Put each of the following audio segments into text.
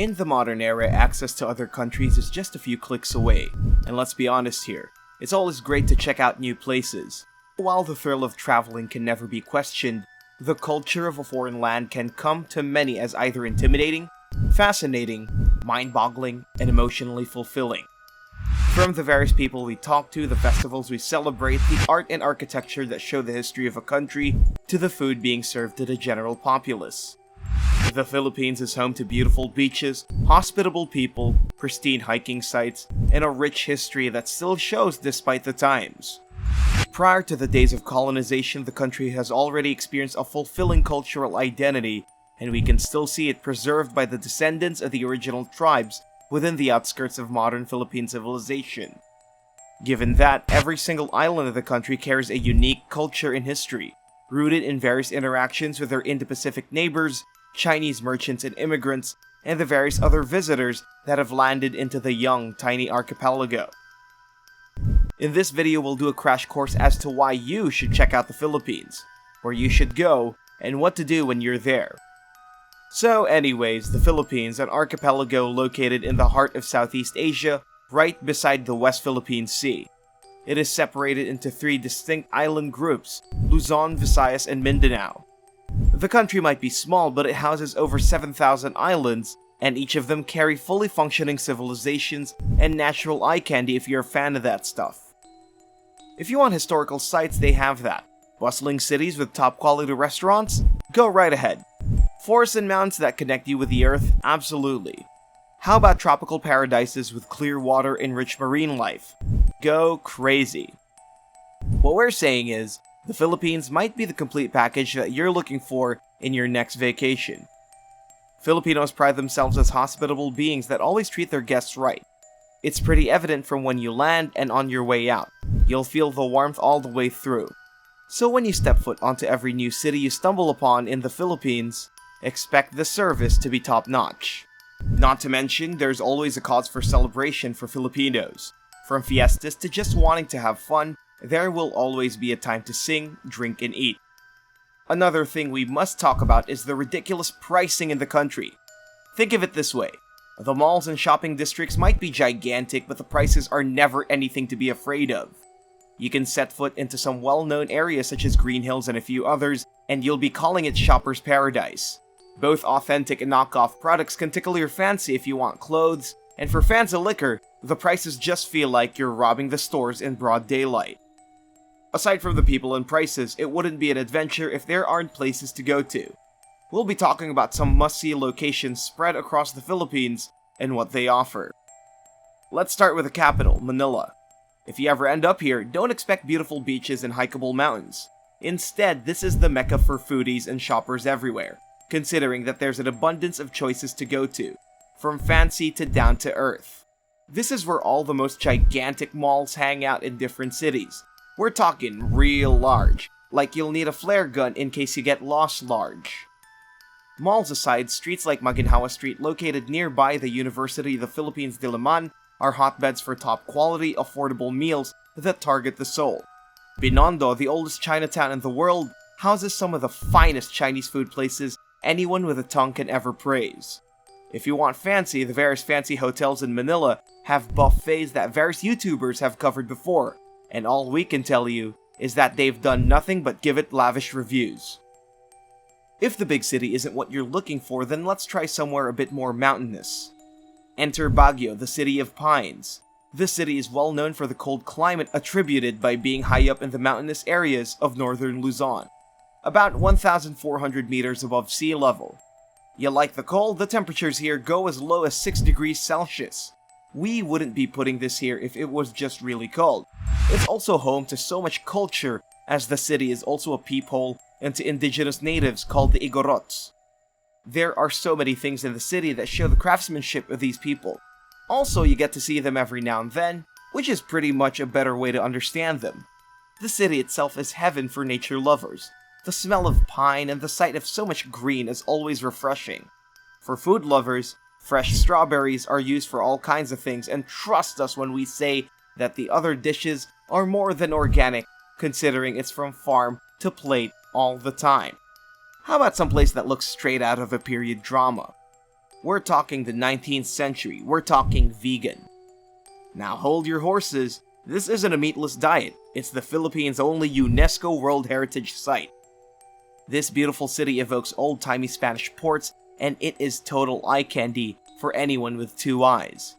In the modern era, access to other countries is just a few clicks away, and let's be honest here, it's always great to check out new places. While the thrill of traveling can never be questioned, the culture of a foreign land can come to many as either intimidating, fascinating, mind-boggling, and emotionally fulfilling. From the various people we talk to, the festivals we celebrate, the art and architecture that show the history of a country, to the food being served to the general populace. The Philippines is home to beautiful beaches, hospitable people, pristine hiking sites, and a rich history that still shows despite the times. Prior to the days of colonization, the country has already experienced a fulfilling cultural identity, and we can still see it preserved by the descendants of the original tribes within the outskirts of modern Philippine civilization. Given that, every single island of the country carries a unique culture and history, rooted in various interactions with their Indo-Pacific neighbors, Chinese merchants and immigrants, and the various other visitors that have landed into the young, tiny archipelago. In this video, we'll do a crash course as to why you should check out the Philippines, where you should go, and what to do when you're there. So anyways, the Philippines, an archipelago located in the heart of Southeast Asia, right beside the West Philippine Sea. It is separated into three distinct island groups, Luzon, Visayas, and Mindanao. The country might be small, but it houses over 7,000 islands, and each of them carry fully functioning civilizations and natural eye candy if you're a fan of that stuff. If you want historical sites, they have that. Bustling cities with top quality restaurants? Go right ahead. Forests and mountains that connect you with the earth? Absolutely. How about tropical paradises with clear water and rich marine life? Go crazy. What we're saying is, the Philippines might be the complete package that you're looking for in your next vacation. Filipinos pride themselves as hospitable beings that always treat their guests right. It's pretty evident from when you land and on your way out. You'll feel the warmth all the way through. So when you step foot onto every new city you stumble upon in the Philippines, expect the service to be top-notch. Not to mention, there's always a cause for celebration for Filipinos. From fiestas to just wanting to have fun, there will always be a time to sing, drink, and eat. Another thing we must talk about is the ridiculous pricing in the country. Think of it this way. The malls and shopping districts might be gigantic, but the prices are never anything to be afraid of. You can set foot into some well-known areas such as Green Hills and a few others, and you'll be calling it shopper's paradise. Both authentic and knockoff products can tickle your fancy if you want clothes, and for fans of liquor, the prices just feel like you're robbing the stores in broad daylight. Aside from the people and prices, it wouldn't be an adventure if there aren't places to go to. We'll be talking about some must-see locations spread across the Philippines and what they offer. Let's start with the capital, Manila. If you ever end up here, don't expect beautiful beaches and hikeable mountains. Instead, this is the mecca for foodies and shoppers everywhere, considering that there's an abundance of choices to go to, from fancy to down to earth. This is where all the most gigantic malls hang out in different cities. We're talking real large, like you'll need a flare gun in case you get lost large. Malls aside, streets like Maginhawa Street located nearby the University of the Philippines Diliman are hotbeds for top quality, affordable meals that target the soul. Binondo, the oldest Chinatown in the world, houses some of the finest Chinese food places anyone with a tongue can ever praise. If you want fancy, the various fancy hotels in Manila have buffets that various YouTubers have covered before, and all we can tell you is that they've done nothing but give it lavish reviews. If the big city isn't what you're looking for, then let's try somewhere a bit more mountainous. Enter Baguio, the city of pines. This city is well known for the cold climate attributed by being high up in the mountainous areas of northern Luzon, about 1,400 meters above sea level. You like the cold? The temperatures here go as low as 6 degrees Celsius. We wouldn't be putting this here if it was just really cold. It's also home to so much culture, as the city is also a peephole into indigenous natives called the Igorots. There are so many things in the city that show the craftsmanship of these people. Also, you get to see them every now and then, which is pretty much a better way to understand them. The city itself is heaven for nature lovers. The smell of pine and the sight of so much green is always refreshing. For food lovers, fresh strawberries are used for all kinds of things, and trust us when we say that the other dishes are more than organic, considering it's from farm to plate all the time. How about some place that looks straight out of a period drama? We're talking the 19th century, we're talking vegan. Now hold your horses, this isn't a meatless diet, it's the Philippines' only UNESCO World Heritage Site. This beautiful city evokes old-timey Spanish ports, and it is total eye candy for anyone with two eyes.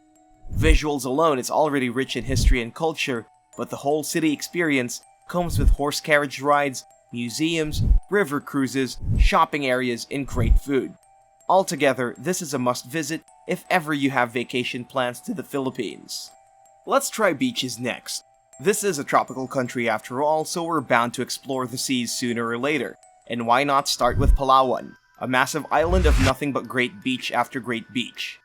Visuals alone, it's already rich in history and culture, but the whole city experience comes with horse carriage rides, museums, river cruises, shopping areas, and great food. Altogether, this is a must-visit if ever you have vacation plans to the Philippines. Let's try beaches next. This is a tropical country after all, so we're bound to explore the seas sooner or later. And why not start with Palawan, a massive island of nothing but great beach after great beach.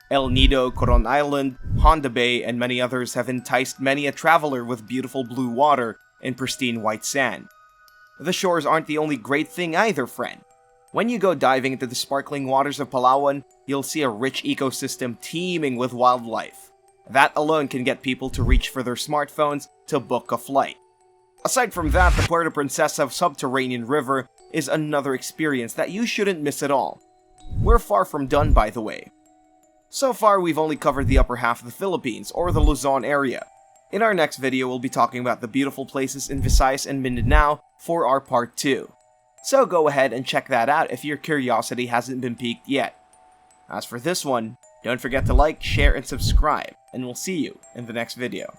El Nido, Coron Island, Honda Bay, and many others have enticed many a traveler with beautiful blue water and pristine white sand. The shores aren't the only great thing either, friend. When you go diving into the sparkling waters of Palawan, you'll see a rich ecosystem teeming with wildlife. That alone can get people to reach for their smartphones to book a flight. Aside from that, the Puerto Princesa subterranean river is another experience that you shouldn't miss at all. We're far from done, by the way. So far, we've only covered the upper half of the Philippines, or the Luzon area. In our next video, we'll be talking about the beautiful places in Visayas and Mindanao for our Part 2. So go ahead and check that out if your curiosity hasn't been piqued yet. As for this one, don't forget to like, share, and subscribe, and we'll see you in the next video.